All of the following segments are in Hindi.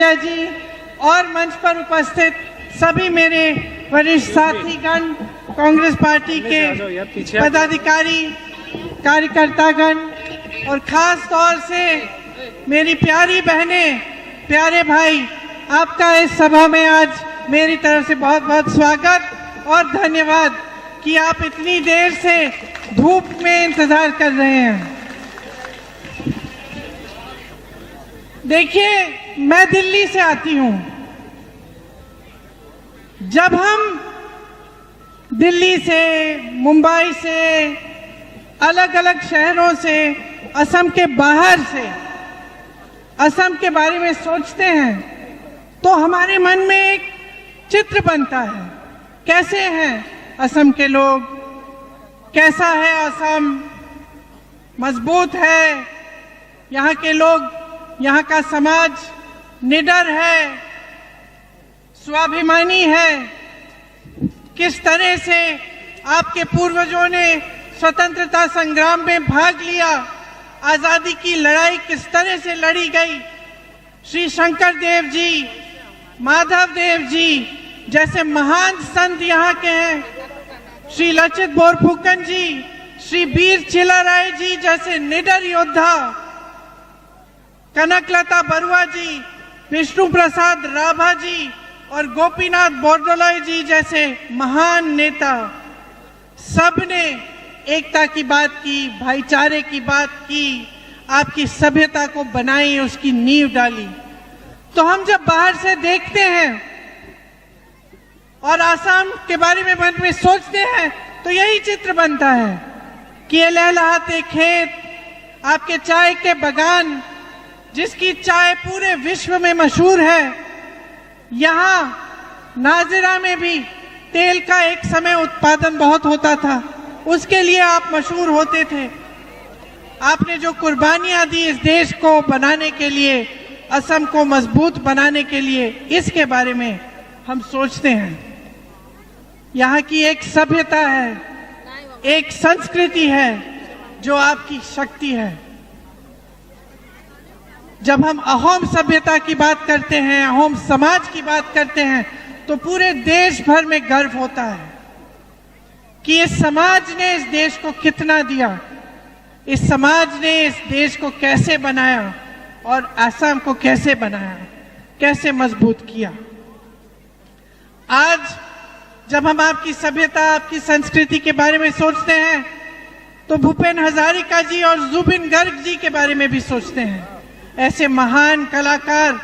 जी और मंच पर उपस्थित सभी मेरे वरिष्ठ साथीगण, कांग्रेस पार्टी के पदाधिकारी, कार्यकर्तागण और खास तौर से मेरी प्यारी बहनें, प्यारे भाई, आपका इस सभा में आज मेरी तरफ से बहुत बहुत स्वागत और धन्यवाद कि आप इतनी देर से धूप में इंतजार कर रहे हैं। देखिए, मैं दिल्ली से आती हूं। जब हम दिल्ली से, मुंबई से, अलग अलग शहरों से, असम के बाहर से असम के बारे में सोचते हैं तो हमारे मन में एक चित्र बनता है। कैसे हैं असम के लोग, कैसा है असम, मजबूत है यहाँ के लोग, यहाँ का समाज निडर है, स्वाभिमानी है। किस तरह से आपके पूर्वजों ने स्वतंत्रता संग्राम में भाग लिया, आजादी की लड़ाई किस तरह से लड़ी गई। श्री शंकर देव जी, माधव देव जी जैसे महान संत यहाँ के हैं, श्री लचित बोरफुकन जी, श्री वीर चिल्लाराय जी जैसे निडर योद्धा, कनकलता बरुआ जी, विष्णु प्रसाद राभा जी और गोपीनाथ बोरदोलोई जी जैसे महान नेता, सबने एकता की बात की, भाईचारे की बात की, आपकी सभ्यता को बनाई, उसकी नींव डाली। तो हम जब बाहर से देखते हैं और आसाम के बारे में मन में सोचते हैं तो यही चित्र बनता है कि ये लहलहाते खेत, आपके चाय के बागान, जिसकी चाय पूरे विश्व में मशहूर है। यहाँ नाजिरा में भी तेल का एक समय उत्पादन बहुत होता था, उसके लिए आप मशहूर होते थे। आपने जो कुर्बानियां दी इस देश को बनाने के लिए, असम को मजबूत बनाने के लिए, इसके बारे में हम सोचते हैं। यहाँ की एक सभ्यता है, एक संस्कृति है जो आपकी शक्ति है। जब हम अहोम सभ्यता की बात करते हैं, अहोम समाज की बात करते हैं, तो पूरे देश भर में गर्व होता है कि इस समाज ने इस देश को कितना दिया, इस समाज ने इस देश को कैसे बनाया और असम को कैसे बनाया, कैसे मजबूत किया। आज जब हम आपकी सभ्यता, आपकी संस्कृति के बारे में सोचते हैं तो भूपेन हजारिका जी और जुबिन गर्ग जी के बारे में भी सोचते हैं। ऐसे महान कलाकार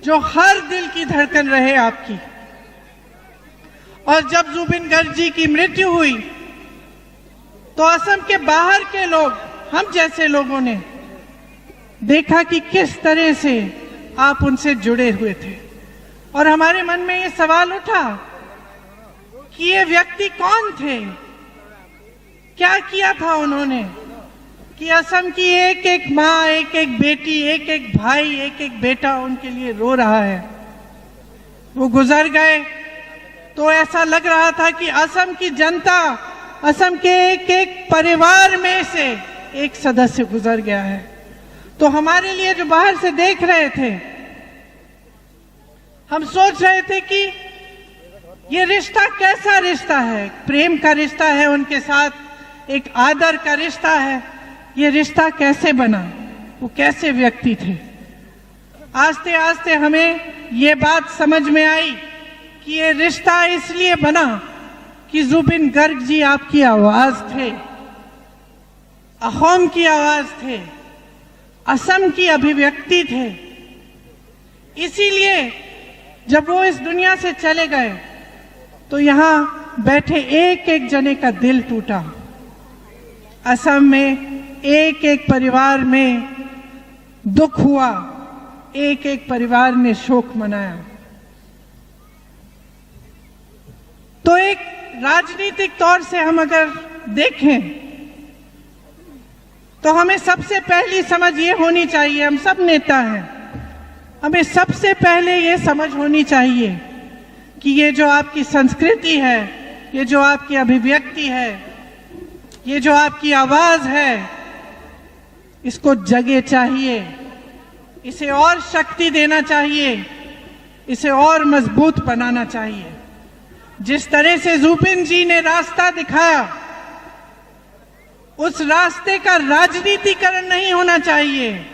जो हर दिल की धड़कन रहे आपकी। और जब जुबिन गर्ग जी की मृत्यु हुई तो असम के बाहर के लोग, हम जैसे लोगों ने देखा कि किस तरह से आप उनसे जुड़े हुए थे। और हमारे मन में ये सवाल उठा कि ये व्यक्ति कौन थे, क्या किया था उन्होंने कि असम की एक एक माँ, एक एक बेटी, एक एक भाई, एक एक बेटा उनके लिए रो रहा है। वो गुजर गए तो ऐसा लग रहा था कि असम की जनता, असम के एक एक परिवार में से एक सदस्य गुजर गया है। तो हमारे लिए जो बाहर से देख रहे थे, हम सोच रहे थे कि ये रिश्ता कैसा रिश्ता है, प्रेम का रिश्ता है उनके साथ, एक आदर का रिश्ता है। ये रिश्ता कैसे बना, वो कैसे व्यक्ति थे। आस्ते आस्ते हमें ये बात समझ में आई कि ये रिश्ता इसलिए बना कि जुबिन गर्ग जी आपकी आवाज थे, अहोम की आवाज थे, असम की अभिव्यक्ति थे। इसीलिए जब वो इस दुनिया से चले गए तो यहाँ बैठे एक एक जने का दिल टूटा। असम में एक एक परिवार में दुख हुआ, एक एक परिवार ने शोक मनाया। तो एक राजनीतिक तौर से हम अगर देखें तो हमें सबसे पहली समझ ये होनी चाहिए, हम सब नेता हैं, हमें सबसे पहले ये समझ होनी चाहिए कि ये जो आपकी संस्कृति है, ये जो आपकी अभिव्यक्ति है, ये जो आपकी आवाज है, इसको जगह चाहिए, इसे और शक्ति देना चाहिए, इसे और मजबूत बनाना चाहिए। जिस तरह से जुपिन जी ने रास्ता दिखाया, उस रास्ते का राजनीतिकरण नहीं होना चाहिए,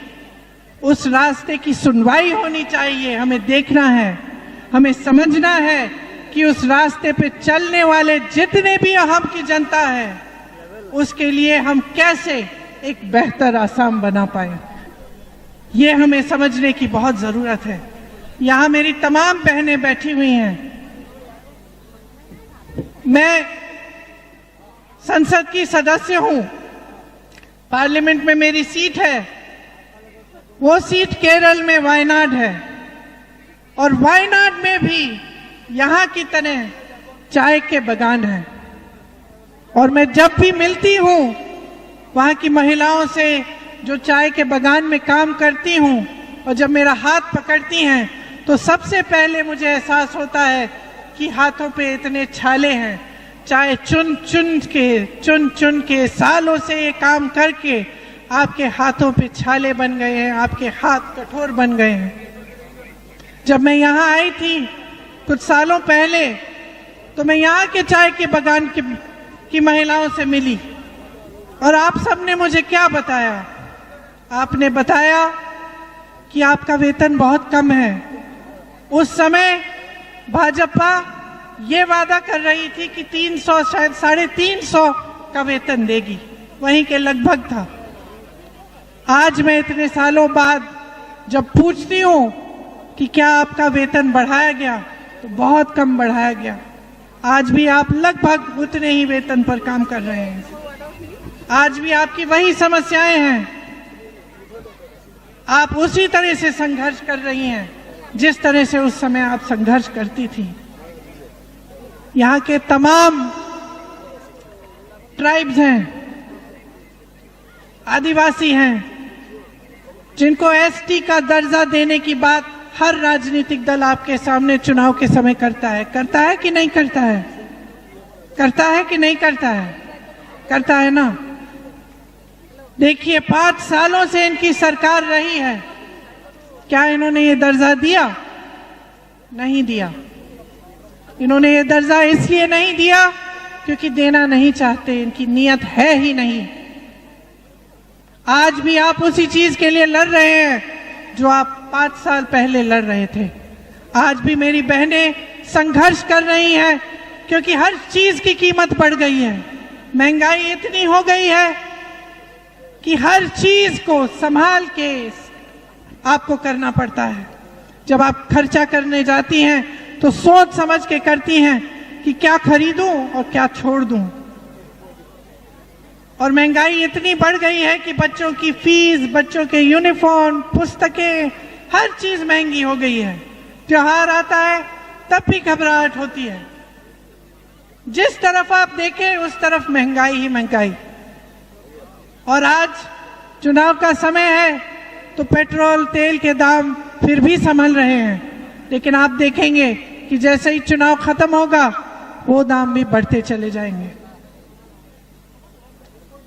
उस रास्ते की सुनवाई होनी चाहिए। हमें देखना है, हमें समझना है कि उस रास्ते पे चलने वाले जितने भी अहम की जनता है, उसके लिए हम कैसे एक बेहतर आसाम बना पाए, ये हमें समझने की बहुत जरूरत है। यहां मेरी तमाम बहनें बैठी हुई हैं। मैं संसद की सदस्य हूं, पार्लियामेंट में मेरी सीट है। वो सीट केरल में वायनाड है, और वायनाड में भी यहां की तरह चाय के बागान हैं। और मैं जब भी मिलती हूं वहां की महिलाओं से जो चाय के बागान में काम करती हूं, और जब मेरा हाथ पकड़ती हैं, तो सबसे पहले मुझे एहसास होता है कि हाथों पे इतने छाले हैं। चाय चुन चुन के सालों से ये काम करके आपके हाथों पे छाले बन गए हैं, आपके हाथ कठोर बन गए हैं। जब मैं यहाँ आई थी कुछ सालों पहले, तो मैं यहाँ के चाय के बागान की महिलाओं से मिली, और आप सबने मुझे क्या बताया? आपने बताया कि आपका वेतन बहुत कम है। उस समय भाजपा ये वादा कर रही थी कि 300, शायद 350 का वेतन देगी, वहीं के लगभग था। आज मैं इतने सालों बाद जब पूछती हूँ कि क्या आपका वेतन बढ़ाया गया, तो बहुत कम बढ़ाया गया। आज भी आप लगभग उतने ही वेतन पर काम कर रहे हैं। आज भी आपकी वही समस्याएं हैं। आप उसी तरह से संघर्ष कर रही हैं जिस तरह से उस समय आप संघर्ष करती थी। यहाँ के तमाम ट्राइब्स हैं, आदिवासी हैं, जिनको एसटी का दर्जा देने की बात हर राजनीतिक दल आपके सामने चुनाव के समय करता है कि नहीं करता है? करता है कि नहीं करता है? करता है ना। देखिए, 5 सालों से इनकी सरकार रही है, क्या इन्होंने ये दर्जा दिया? नहीं दिया। इन्होंने ये दर्जा इसलिए नहीं दिया क्योंकि देना नहीं चाहते, इनकी नीयत है ही नहीं। आज भी आप उसी चीज के लिए लड़ रहे हैं जो आप 5 साल पहले लड़ रहे थे। आज भी मेरी बहनें संघर्ष कर रही हैं क्योंकि हर चीज की कीमत बढ़ गई है। महंगाई इतनी हो गई है कि हर चीज को संभाल के आपको करना पड़ता है। जब आप खर्चा करने जाती हैं तो सोच समझ के करती हैं कि क्या खरीदूं और क्या छोड़ दूं। और महंगाई इतनी बढ़ गई है कि बच्चों की फीस, बच्चों के यूनिफॉर्म, पुस्तकें, हर चीज महंगी हो गई है। त्योहार आता है तब भी घबराहट होती है। जिस तरफ आप देखें उस तरफ महंगाई ही महंगाई। और आज चुनाव का समय है तो पेट्रोल तेल के दाम फिर भी संभल रहे हैं, लेकिन आप देखेंगे कि जैसे ही चुनाव खत्म होगा वो दाम भी बढ़ते चले जाएंगे।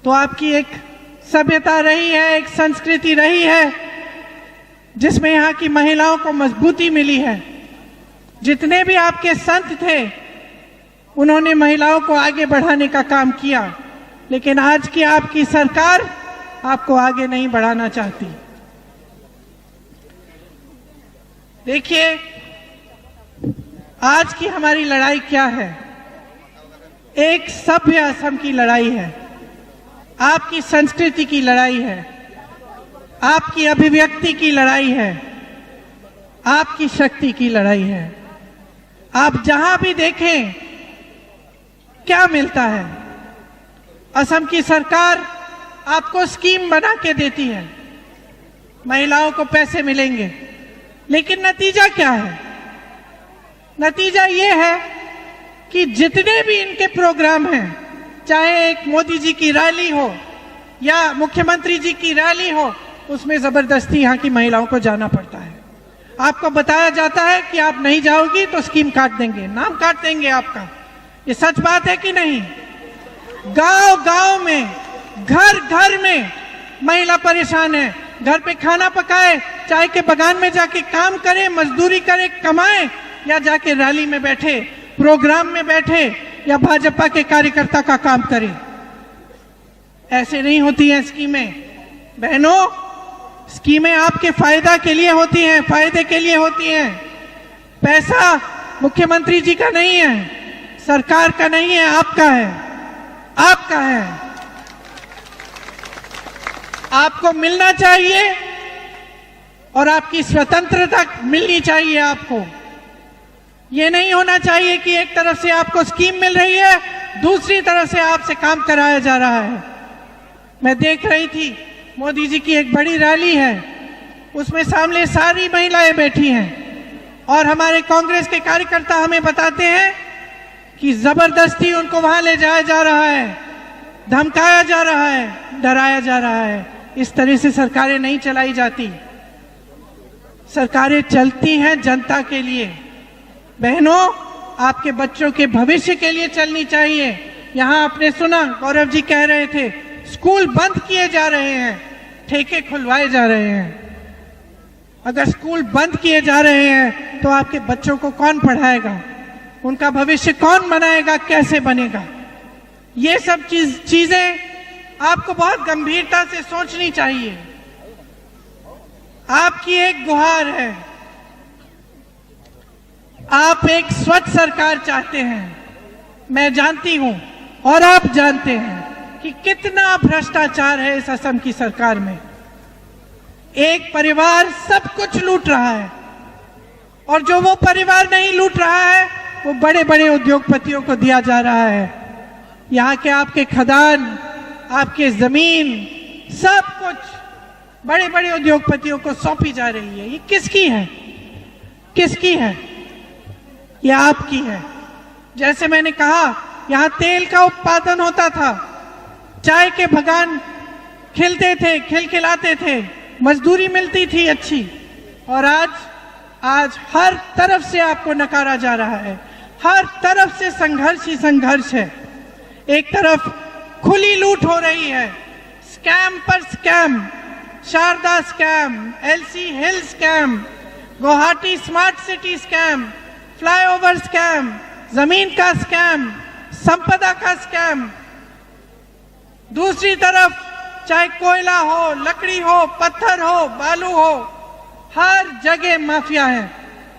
तो आपकी एक सभ्यता रही है, एक संस्कृति रही है जिसमें यहाँ की महिलाओं को मजबूती मिली है। जितने भी आपके संत थे उन्होंने महिलाओं को आगे बढ़ाने का काम किया, लेकिन आज की आपकी सरकार आपको आगे नहीं बढ़ाना चाहती। देखिए, आज की हमारी लड़ाई क्या है? एक सभ्य असम की लड़ाई है, आपकी संस्कृति की लड़ाई है, आपकी अभिव्यक्ति की लड़ाई है, आपकी शक्ति की लड़ाई है। आप जहां भी देखें क्या मिलता है? असम की सरकार आपको स्कीम बना के देती है, महिलाओं को पैसे मिलेंगे, लेकिन नतीजा क्या है? नतीजा ये है कि जितने भी इनके प्रोग्राम हैं, चाहे एक मोदी जी की रैली हो या मुख्यमंत्री जी की रैली हो, उसमें जबरदस्ती यहाँ की महिलाओं को जाना पड़ता है। आपको बताया जाता है कि आप नहीं जाओगी तो स्कीम काट देंगे, नाम काट देंगे आपका। ये सच बात है कि नहीं? गांव गांव में, घर घर में महिला परेशान है। घर पे खाना पकाए चाय के बगान में जाके काम करे, मजदूरी करे, कमाए, या जाके रैली में बैठे, प्रोग्राम में बैठे, या भाजपा के कार्यकर्ता का काम करे। ऐसे नहीं होती हैं स्कीमें बहनों। स्कीमें आपके फायदा के लिए होती हैं, फायदे के लिए होती हैं। पैसा मुख्यमंत्री जी का नहीं है, सरकार का नहीं है, आपका है, आपका है। आपको मिलना चाहिए और आपकी स्वतंत्रता मिलनी चाहिए आपको। ये नहीं होना चाहिए कि एक तरफ से आपको स्कीम मिल रही है, दूसरी तरफ से आपसे काम कराया जा रहा है। मैं देख रही थी मोदी जी की एक बड़ी रैली है, उसमें सामने सारी महिलाएं बैठी हैं और हमारे कांग्रेस के कार्यकर्ता हमें बताते हैं कि जबरदस्ती उनको वहां ले जाया जा रहा है, धमकाया जा रहा है, डराया जा रहा है। इस तरह से सरकारें नहीं चलाई जाती। सरकारें चलती हैं जनता के लिए। बहनों, आपके बच्चों के भविष्य के लिए चलनी चाहिए। यहां आपने सुना गौरव जी कह रहे थे स्कूल बंद किए जा रहे हैं, ठेके खुलवाए जा रहे हैं। अगर स्कूल बंद किए जा रहे हैं तो आपके बच्चों को कौन पढ़ाएगा, उनका भविष्य कौन बनाएगा, कैसे बनेगा? ये सब चीजें आपको बहुत गंभीरता से सोचनी चाहिए। आपकी एक गुहार है, आप एक स्वच्छ सरकार चाहते हैं। मैं जानती हूं और आप जानते हैं कि कितना भ्रष्टाचार है इस असम की सरकार में। एक परिवार सब कुछ लूट रहा है और जो वो परिवार नहीं लूट रहा है वो बड़े बड़े उद्योगपतियों को दिया जा रहा है। यहाँ के आपके खदान, आपके जमीन, सब कुछ बड़े बड़े उद्योगपतियों को सौंपी जा रही है। ये किसकी है? किसकी है? ये आपकी है। जैसे मैंने कहा, यहाँ तेल का उत्पादन होता था, चाय के बगान खिलते थे, खिलखिलाते थे, मजदूरी मिलती थी अच्छी, और आज हर तरफ से आपको नकारा जा रहा है। हर तरफ से संघर्ष ही संघर्ष है। एक तरफ खुली लूट हो रही है, स्कैम पर scam, Saradha scam, LC hill scam, Guwahati smart city scam, flyover scam, जमीन का स्कैम, संपदा का स्कैम। दूसरी तरफ चाहे कोयला हो, लकड़ी हो, पत्थर हो, बालू हो, हर जगह माफिया है,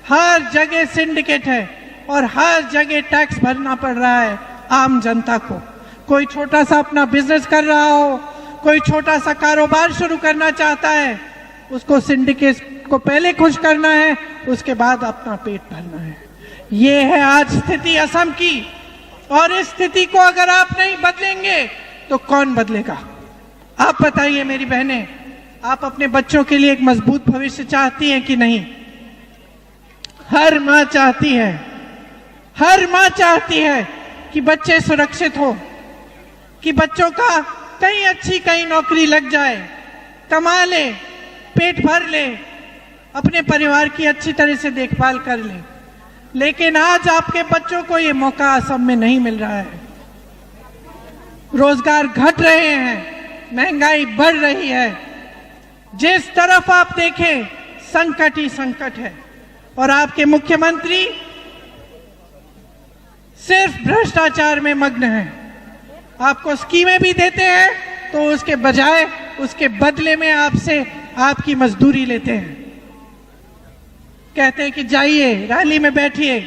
हर जगह सिंडिकेट है और हर जगह टैक्स भरना पड़ रहा है आम जनता को। कोई छोटा सा अपना बिजनेस कर रहा हो, कोई छोटा सा कारोबार शुरू करना चाहता है, उसको सिंडिकेट को पहले खुश करना है, उसके बाद अपना पेट भरना है। ये है आज स्थिति असम की, और इस स्थिति को अगर आप नहीं बदलेंगे तो कौन बदलेगा? आप बताइए मेरी बहनें, आप अपने बच्चों के लिए एक मजबूत भविष्य चाहती हैं कि नहीं? हर मां चाहती है, हर मां चाहती है कि बच्चे सुरक्षित हो, कि बच्चों का कहीं अच्छी कहीं नौकरी लग जाए, कमा ले, पेट भर ले, अपने परिवार की अच्छी तरह से देखभाल कर ले। लेकिन आज आपके बच्चों को ये मौका असम में नहीं मिल रहा है। रोजगार घट रहे हैं, महंगाई बढ़ रही है, जिस तरफ आप देखें संकट ही संकट है। और आपके मुख्यमंत्री सिर्फ भ्रष्टाचार में मग्न हैं। आपको स्कीमें भी देते हैं तो उसके बजाय, उसके बदले में आपसे आपकी मजदूरी लेते हैं। कहते हैं कि जाइए रैली में बैठिए,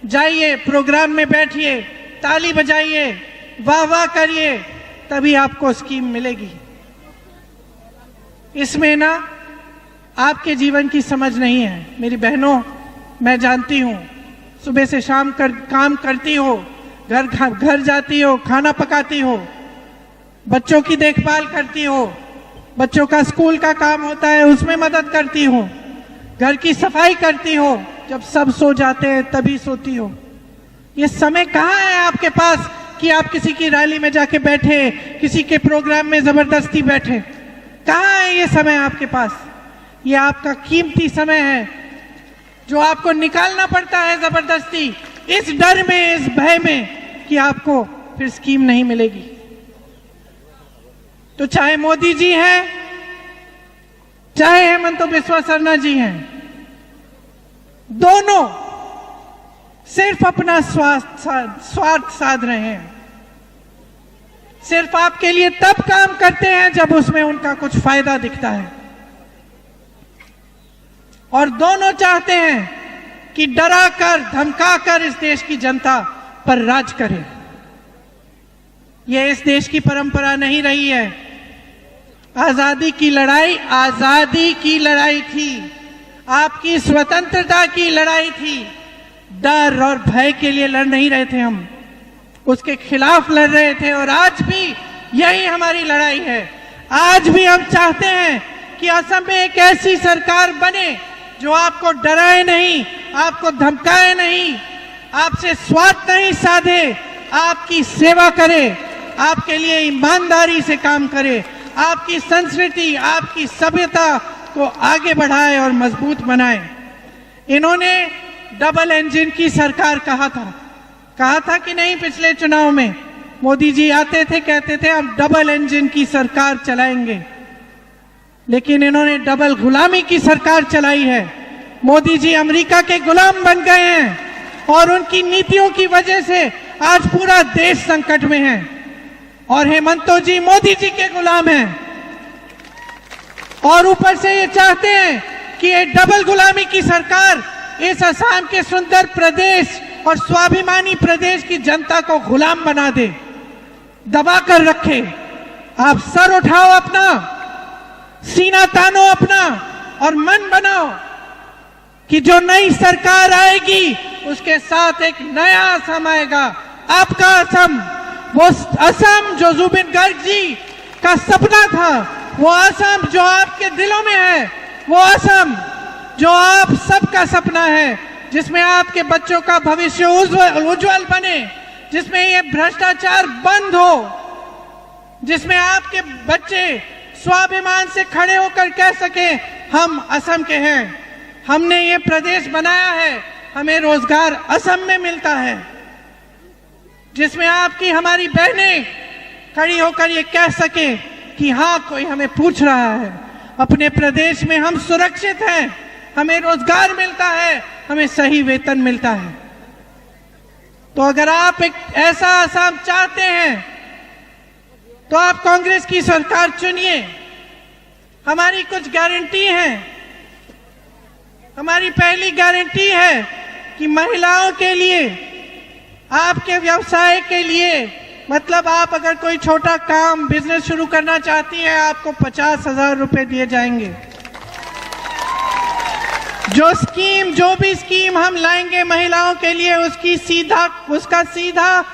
जाइए प्रोग्राम में बैठिए, ताली बजाइए, वाह वाह करिए, तभी आपको स्कीम मिलेगी। इसमें ना आपके जीवन की समझ नहीं है। मेरी बहनों, मैं जानती हूं, सुबह से शाम काम करती हो, घर जाती हो, खाना पकाती हो, बच्चों की देखभाल करती हो, बच्चों का स्कूल का काम होता है उसमें मदद करती हो, घर की सफाई करती हो, जब सब सो जाते हैं तभी सोती हो। ये समय कहाँ है आपके पास कि आप किसी की रैली में जाके बैठे, किसी के प्रोग्राम में जबरदस्ती बैठे? कहाँ है ये समय आपके पास? ये आपका कीमती समय है जो आपको निकालना पड़ता है जबरदस्ती, इस डर में, इस भय में कि आपको फिर स्कीम नहीं मिलेगी। तो चाहे मोदी जी हैं, चाहे हेमंत बिस्वा सरना जी हैं, दोनों सिर्फ अपना स्वार्थ साध रहे हैं। सिर्फ आपके लिए तब काम करते हैं जब उसमें उनका कुछ फायदा दिखता है, और दोनों चाहते हैं कि डराकर धमकाकर इस देश की जनता पर राज करें। यह इस देश की परंपरा नहीं रही है। आजादी की लड़ाई थी, आपकी स्वतंत्रता की लड़ाई थी। डर और भय के लिए लड़ नहीं रहे थे, हम उसके खिलाफ लड़ रहे थे, और आज भी यही हमारी लड़ाई है। आज भी हम चाहते हैं कि असम में एक ऐसी सरकार बने जो आपको डराए नहीं, आपको धमकाए नहीं, आपसे स्वार्थ नहीं साधे, आपकी सेवा करे, आपके लिए ईमानदारी से काम करे, आपकी संस्कृति, आपकी सभ्यता को आगे बढ़ाए और मजबूत बनाए। इन्होंने डबल इंजन की सरकार कहा था कि नहीं? पिछले चुनाव में मोदी जी आते थे, कहते थे हम डबल इंजन की सरकार चलाएंगे, लेकिन इन्होंने डबल गुलामी की सरकार चलाई है। मोदी जी अमेरिका के गुलाम बन गए हैं, और उनकी नीतियों की वजह से आज पूरा देश संकट में है, और हेमंतो जी मोदी जी के गुलाम हैं, और ऊपर से ये चाहते हैं कि ये डबल गुलामी की सरकार इस असम के सुंदर प्रदेश और स्वाभिमानी प्रदेश की जनता को गुलाम बना दे, दबा कर रखे। आप सर उठाओ अपना, सीना तानो अपना, और मन बनाओ कि जो नई सरकार आएगी उसके साथ एक नया असम आएगा, आपका असम, वो असम जो जुबिन गर्ग जी का सपना था, वो असम जो आपके दिलों में है, वो असम जो आप सबका सपना है, जिसमें आपके बच्चों का भविष्य उज्जवल बने, जिसमें ये भ्रष्टाचार बंद हो, जिसमें आपके बच्चे स्वाभिमान से खड़े होकर कह सके हम असम के हैं, हमने ये प्रदेश बनाया है, हमें रोजगार असम में मिलता है, जिसमें आपकी हमारी बहनें खड़ी होकर ये कह सके कि हाँ कोई हमें पूछ रहा है, अपने प्रदेश में हम सुरक्षित हैं, हमें रोजगार मिलता है, हमें सही वेतन मिलता है। तो अगर आप एक ऐसा असम चाहते हैं तो आप कांग्रेस की सरकार चुनिए। हमारी कुछ गारंटी है। हमारी पहली गारंटी है कि महिलाओं के लिए, आपके व्यवसाय के लिए, मतलब आप अगर कोई छोटा काम बिजनेस शुरू करना चाहती हैं, आपको 50,000 रुपए दिए जाएंगे। जो भी स्कीम हम लाएंगे महिलाओं के लिए, उसका सीधा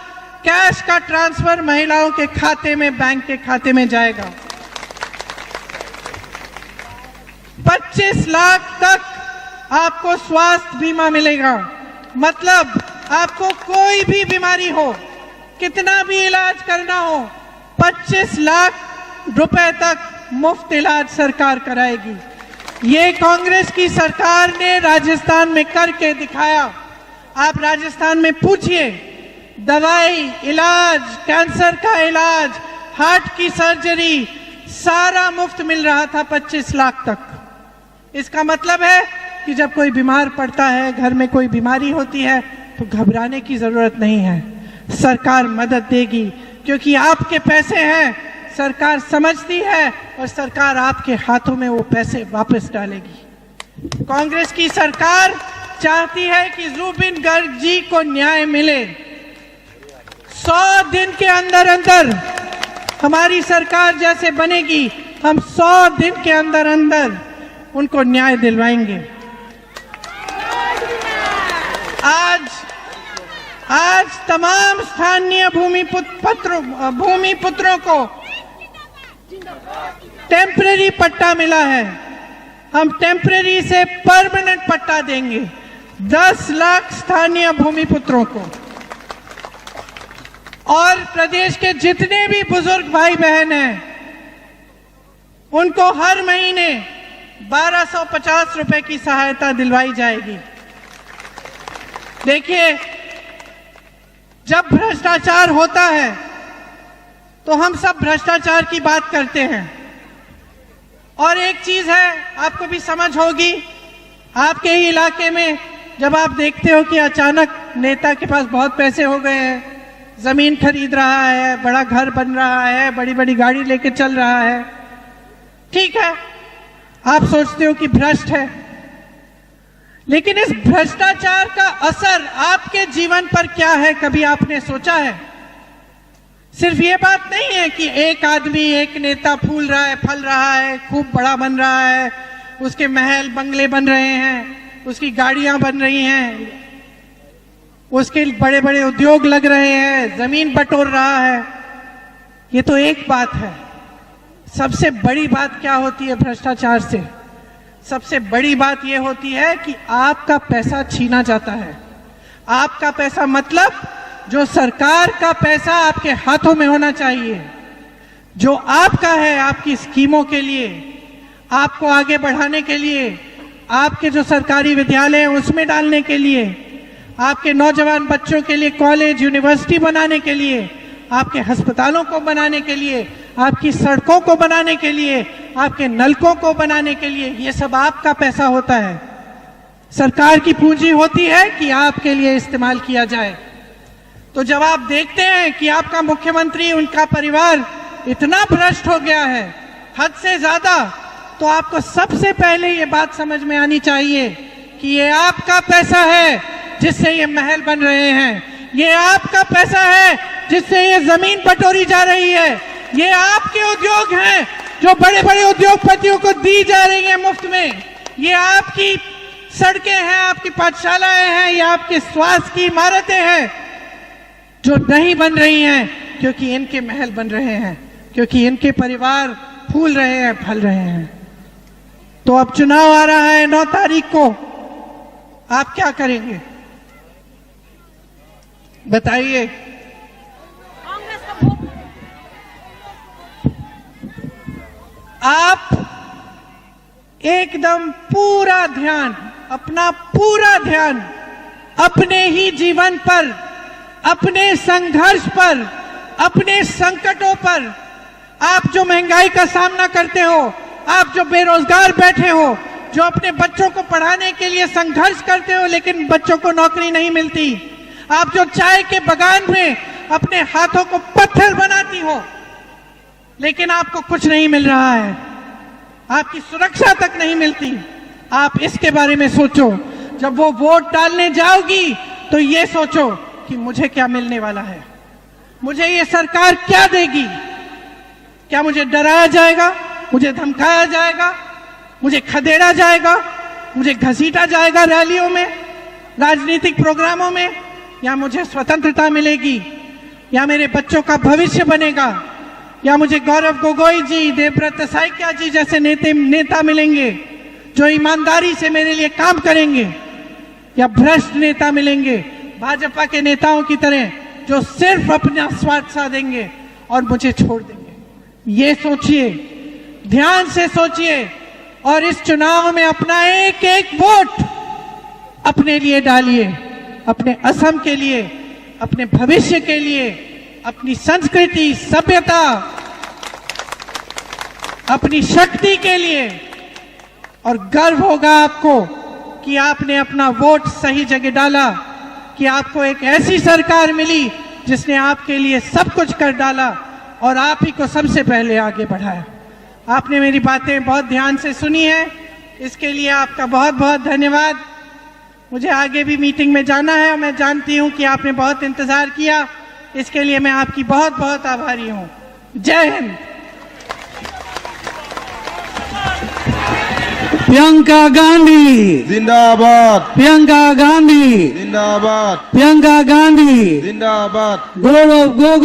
कैश का ट्रांसफर महिलाओं के खाते में, बैंक के खाते में जाएगा। 25 लाख तक आपको स्वास्थ्य बीमा मिलेगा, मतलब आपको कोई भी बीमारी हो, कितना भी इलाज करना हो, 25 लाख रुपए तक मुफ्त इलाज सरकार कराएगी। ये कांग्रेस की सरकार ने राजस्थान में करके दिखाया। आप राजस्थान में पूछिए, दवाई, इलाज, कैंसर का इलाज, हार्ट की सर्जरी, सारा मुफ्त मिल रहा था 25 लाख तक। इसका मतलब है कि जब कोई बीमार पड़ता है, घर में कोई बीमारी होती है, तो घबराने की जरूरत नहीं है, सरकार मदद देगी, क्योंकि आपके पैसे हैं, सरकार समझती है, और सरकार आपके हाथों में वो पैसे वापस डालेगी। कांग्रेस की सरकार चाहती है कि जुबिन गर्ग जी को न्याय मिले। 100 दिन के अंदर अंदर हमारी सरकार जैसे बनेगी, हम 100 दिन के अंदर अंदर उनको न्याय दिलवाएंगे। आज तमाम स्थानीय भूमिपुत्रों को टेम्परेरी पट्टा मिला है। हम टेम्परेरी से परमानेंट पट्टा देंगे 10 लाख स्थानीय भूमिपुत्रों को, और प्रदेश के जितने भी बुजुर्ग भाई बहन हैं, उनको हर महीने 1250 रुपए की सहायता दिलवाई जाएगी। देखिए, जब भ्रष्टाचार होता है तो हम सब भ्रष्टाचार की बात करते हैं, और एक चीज है, आपको भी समझ होगी, आपके ही इलाके में जब आप देखते हो कि अचानक नेता के पास बहुत पैसे हो गए हैं, जमीन खरीद रहा है, बड़ा घर बन रहा है, बड़ी बड़ी गाड़ी लेके चल रहा है, ठीक है, आप सोचते हो कि भ्रष्ट है, लेकिन इस भ्रष्टाचार का असर आपके जीवन पर क्या है, कभी आपने सोचा है? सिर्फ ये बात नहीं है कि एक आदमी, एक नेता फूल रहा है, फल रहा है, खूब बड़ा बन रहा है, उसके महल बंगले बन रहे हैं, उसकी गाड़ियां बन रही हैं, उसके बड़े बड़े उद्योग लग रहे हैं, जमीन बटोर रहा है। ये तो एक बात है। सबसे बड़ी बात क्या होती है भ्रष्टाचार से? सबसे बड़ी बात यह होती है कि आपका पैसा छीना जाता है। आपका पैसा मतलब जो सरकार का पैसा आपके हाथों में होना चाहिए, जो आपका है, आपकी स्कीमों के लिए, आपको आगे बढ़ाने के लिए, आपके जो सरकारी विद्यालय हैं उसमें डालने के लिए, आपके नौजवान बच्चों के लिए कॉलेज यूनिवर्सिटी बनाने के लिए, आपके अस्पतालों को बनाने के लिए, आपकी सड़कों को बनाने के लिए, आपके नलकों को बनाने के लिए, ये सब आपका पैसा होता है। सरकार की पूंजी होती है कि आपके लिए इस्तेमाल किया जाए। तो जब आप देखते हैं कि आपका मुख्यमंत्री, उनका परिवार इतना भ्रष्ट हो गया है, हद से ज्यादा, तो आपको सबसे पहले ये बात समझ में आनी चाहिए कि ये आपका पैसा है जिससे ये महल बन रहे हैं, ये आपका पैसा है जिससे ये जमीन बटोरी जा रही है, ये आपके उद्योग हैं जो बड़े बड़े उद्योगपतियों को दी जा रही है मुफ्त में, ये आपकी सड़कें हैं, आपकी पाठशालाएं हैं, ये आपके स्वास्थ्य की इमारतें हैं जो नहीं बन रही हैं क्योंकि इनके महल बन रहे हैं, क्योंकि इनके परिवार फूल रहे हैं, फल रहे हैं। तो अब चुनाव आ रहा है 9 तारीख को, आप क्या करेंगे बताइए? आप एकदम पूरा ध्यान, अपना पूरा ध्यान अपने ही जीवन पर, अपने संघर्ष पर, अपने संकटों पर, आप जो महंगाई का सामना करते हो, आप जो बेरोजगार बैठे हो, जो अपने बच्चों को पढ़ाने के लिए संघर्ष करते हो लेकिन बच्चों को नौकरी नहीं मिलती, आप जो चाय के बागान में अपने हाथों को पत्थर बनाती हो लेकिन आपको कुछ नहीं मिल रहा है, आपकी सुरक्षा तक नहीं मिलती, आप इसके बारे में सोचो। जब वो वोट डालने जाओगी तो ये सोचो कि मुझे क्या मिलने वाला है, मुझे ये सरकार क्या देगी? क्या मुझे डराया जाएगा, मुझे धमकाया जाएगा, मुझे खदेड़ा जाएगा, मुझे घसीटा जाएगा रैलियों में, राजनीतिक प्रोग्रामों में, या मुझे स्वतंत्रता मिलेगी, या मेरे बच्चों का भविष्य बनेगा, या मुझे गौरव गोगोई जी, देवव्रत सहाइक्या जी जैसे नेता मिलेंगे जो ईमानदारी से मेरे लिए काम करेंगे, या भ्रष्ट नेता मिलेंगे भाजपा के नेताओं की तरह जो सिर्फ अपना स्वार्थ साधेंगे और मुझे छोड़ देंगे? ये सोचिए, ध्यान से सोचिए, और इस चुनाव में अपना एक एक वोट अपने लिए डालिए, अपने असम के लिए, अपने भविष्य के लिए, अपनी संस्कृति, सभ्यता, अपनी शक्ति के लिए। और गर्व होगा आपको कि आपने अपना वोट सही जगह डाला, कि आपको एक ऐसी सरकार मिली जिसने आपके लिए सब कुछ कर डाला और आप ही को सबसे पहले आगे बढ़ाया। आपने मेरी बातें बहुत ध्यान से सुनी है, इसके लिए आपका बहुत बहुत धन्यवाद। मुझे आगे भी मीटिंग में जाना है और मैं जानती हूं कि आपने बहुत इंतजार किया, इसके लिए मैं आपकी बहुत बहुत आभारी हूं। जय हिंद। प्रियंका गांधी जिंदाबाद, प्रियंका गांधी जिंदाबाद, प्रियंका गांधी जिंदाबाद। गौरव गोगोई